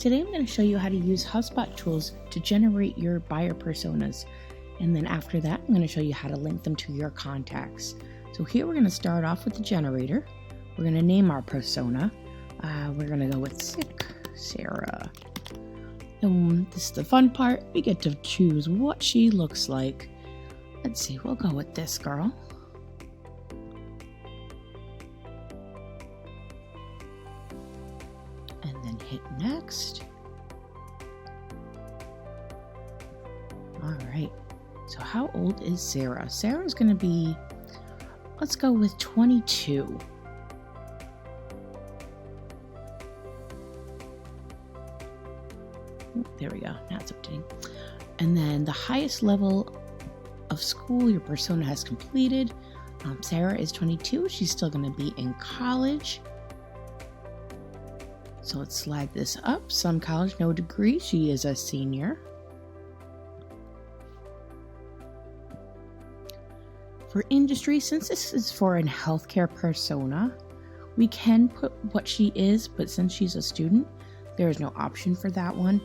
Today I'm going to show you how to use HubSpot tools to generate your buyer personas. And then after that, I'm going to show you how to link them to your contacts. So here we're going to start off with the generator. We're going to name our persona. We're going to go with Sick Sarah. And this is the fun part. We get to choose what she looks like. Let's see, we'll go with this girl. And then hit next. All right. So how old is Sarah? Sarah's going to be, let's go with 22. There we go. Now it's updating. And then the highest level of school your persona has completed. Sarah is 22. She's still going to be in college. So let's slide this up. Some college, no degree. She is a senior. For industry, since this is for a healthcare persona, we can put what she is, but since she's a student, there is no option for that one.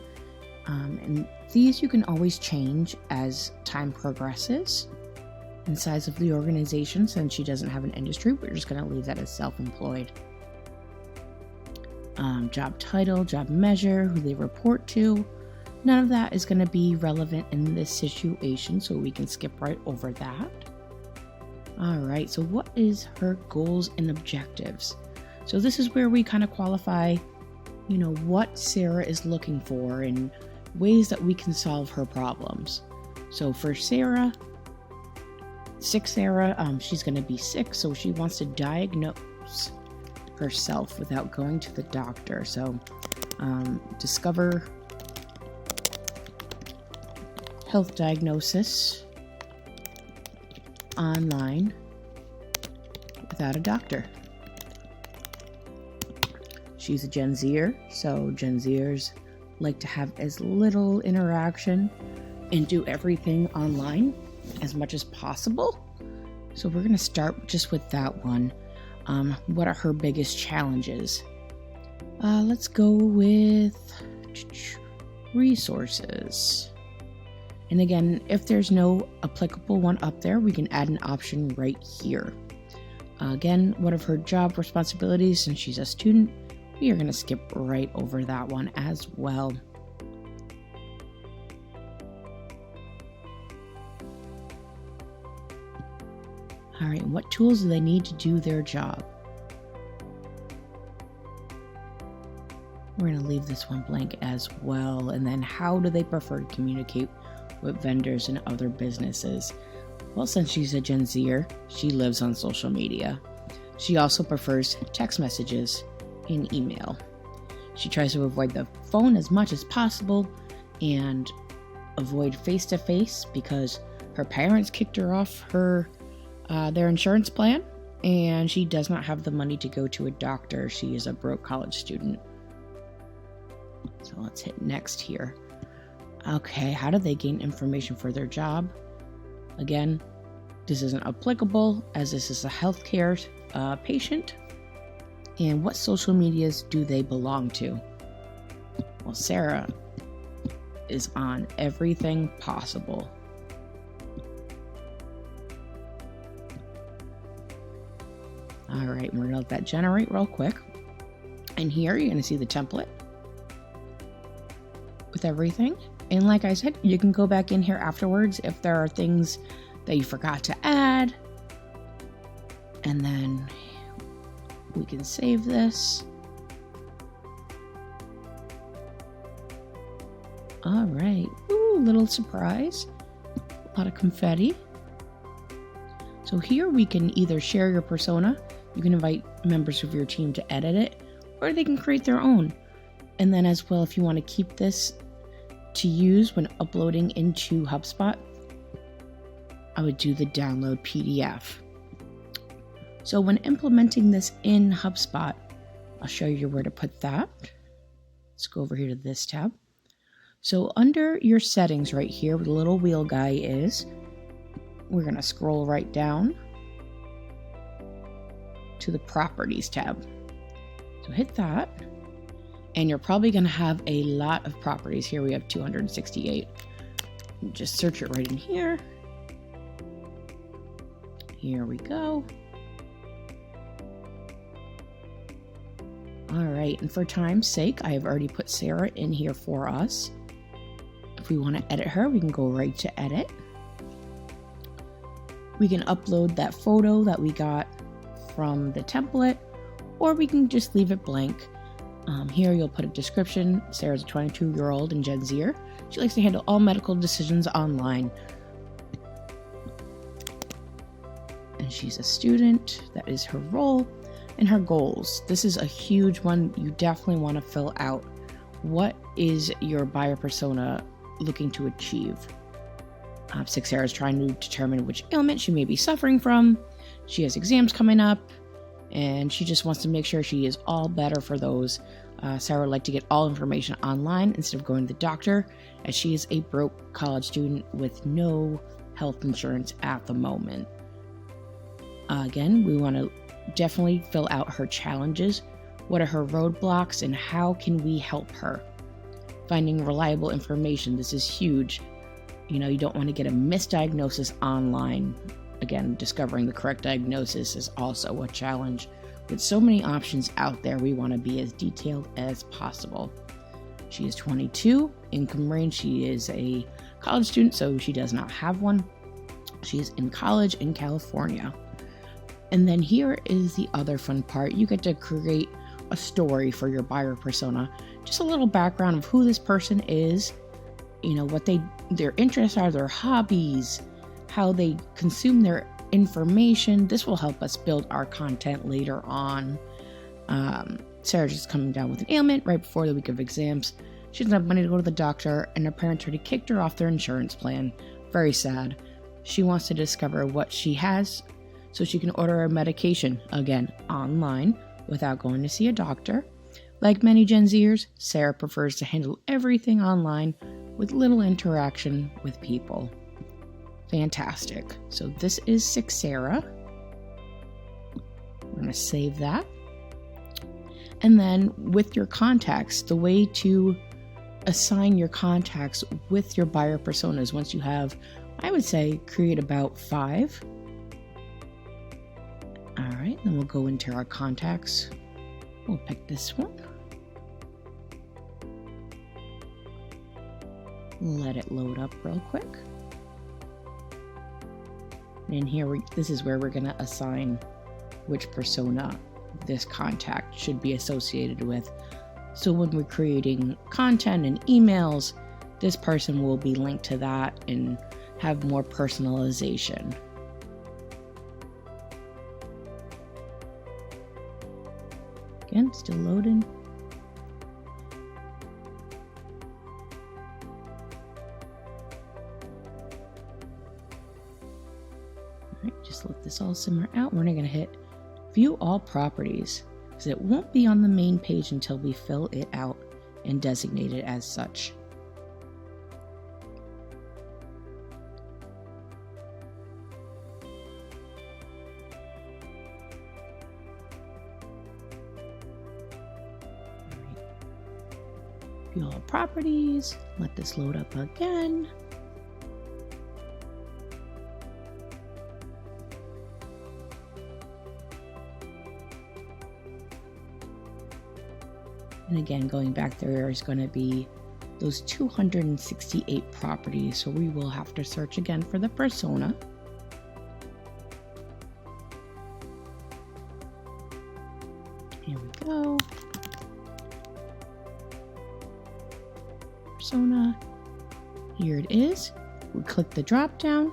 And these you can always change as time progresses. And size of the organization, since she doesn't have an industry, we're just going to leave that as self-employed. Job title, job measure, who they report to. None of that is going to be relevant in this situation, so we can skip right over that. Alright, so what is her goals and objectives? So this is where we kind of qualify, what Sarah is looking for and ways that we can solve her problems. So for Sarah, Sick Sarah, she's going to be sick, so she wants to diagnose herself without going to the doctor. So discover health diagnosis online without a doctor. She's a Gen Zer, so Gen Zers like to have as little interaction and do everything online as much as possible. So we're going to start just with that one. What are her biggest challenges? Let's go with resources. And again, if there's no applicable one up there, we can add an option right here. Again, what are her job responsibilities? Since she's a student, we are going to skip right over that one as well. All right, what tools do they need to do their job? We're going to leave this one blank as well. And then how do they prefer to communicate with vendors and other businesses? Well, since she's a Gen Zer, she lives on social media. She also prefers text messages and email. She tries to avoid the phone as much as possible and avoid face-to-face because her parents kicked her off their insurance plan, and she does not have the money to go to a doctor. She is a broke college student. So let's hit next here. Okay, how do they gain information for their job? Again, this isn't applicable as this is a healthcare patient. And what social medias do they belong to? Well, Sarah is on everything possible. All right, we're gonna let that generate real quick. And here you're gonna see the template with everything. And like I said, you can go back in here afterwards if there are things that you forgot to add. And then we can save this. All right. Ooh, little surprise. A lot of confetti. So here we can either share your persona. You can invite members of your team to edit it, or they can create their own. And then as well, if you want to keep this to use when uploading into HubSpot, I would do the download PDF. So when implementing this in HubSpot, I'll show you where to put that. Let's go over here to this tab. So under your settings right here, where the little wheel guy is, we're going to scroll right down to the properties tab. So hit that. And you're probably going to have a lot of properties. Here we have 268. Just search it right in here. Here we go. All right, and for time's sake, I have already put Sarah in here for us. If we want to edit her, we can go right to edit. We can upload that photo that we got from the template, or we can just leave it blank. Here you'll put a description. Sarah's a 22-year-old and Gen Zer. She likes to handle all medical decisions online. And she's a student. That is her role. And her goals. This is a huge one you definitely want to fill out. What is your buyer persona looking to achieve? Sarah is trying to determine which ailment she may be suffering from. She has exams coming up, and she just wants to make sure she is all better for those. Sarah would like to get all information online instead of going to the doctor, as she is a broke college student with no health insurance at the moment. Again, we want to definitely fill out her challenges. What are her roadblocks, and how can we help her? Finding reliable information. This is huge. You don't want to get a misdiagnosis online. Again, discovering the correct diagnosis is also a challenge. With so many options out there, we want to be as detailed as possible. She is 22. Income range, she is a college student, so she does not have one. She is in college in California. And then here is the other fun part. You get to create a story for your buyer persona. Just a little background of who this person is, what their interests are, their hobbies, how they consume their information. This will help us build our content later on. Sarah's just coming down with an ailment right before the week of exams. She doesn't have money to go to the doctor, and her parents already kicked her off their insurance plan. Very sad. She wants to discover what she has so she can order her medication, again, online, without going to see a doctor. Like many Gen Zers, Sarah prefers to handle everything online with little interaction with people. Fantastic. So this is Sick Sarah. We're going to save that. And then with your contacts, the way to assign your contacts with your buyer personas, once you have, I would say, create about 5. All right, then we'll go into our contacts. We'll pick this one. Let it load up real quick. And here, this is where we're going to assign which persona this contact should be associated with. So when we're creating content and emails, this person will be linked to that and have more personalization. Again, still loading. Alright, just let this all simmer out. We're now going to hit View All Properties, because it won't be on the main page until we fill it out and designate it as such. View All Properties. Let this load up again. And again, going back, there is going to be those 268 properties, so we will have to search again for the persona. Here we go. Persona. Here it is. We click the drop down,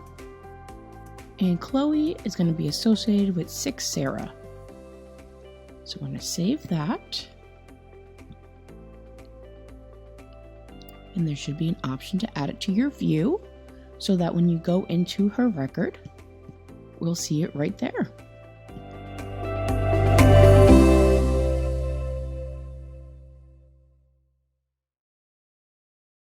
and Chloe is going to be associated with Sick Sarah. So I'm going to save that. And there should be an option to add it to your view so that when you go into her record, we'll see it right there.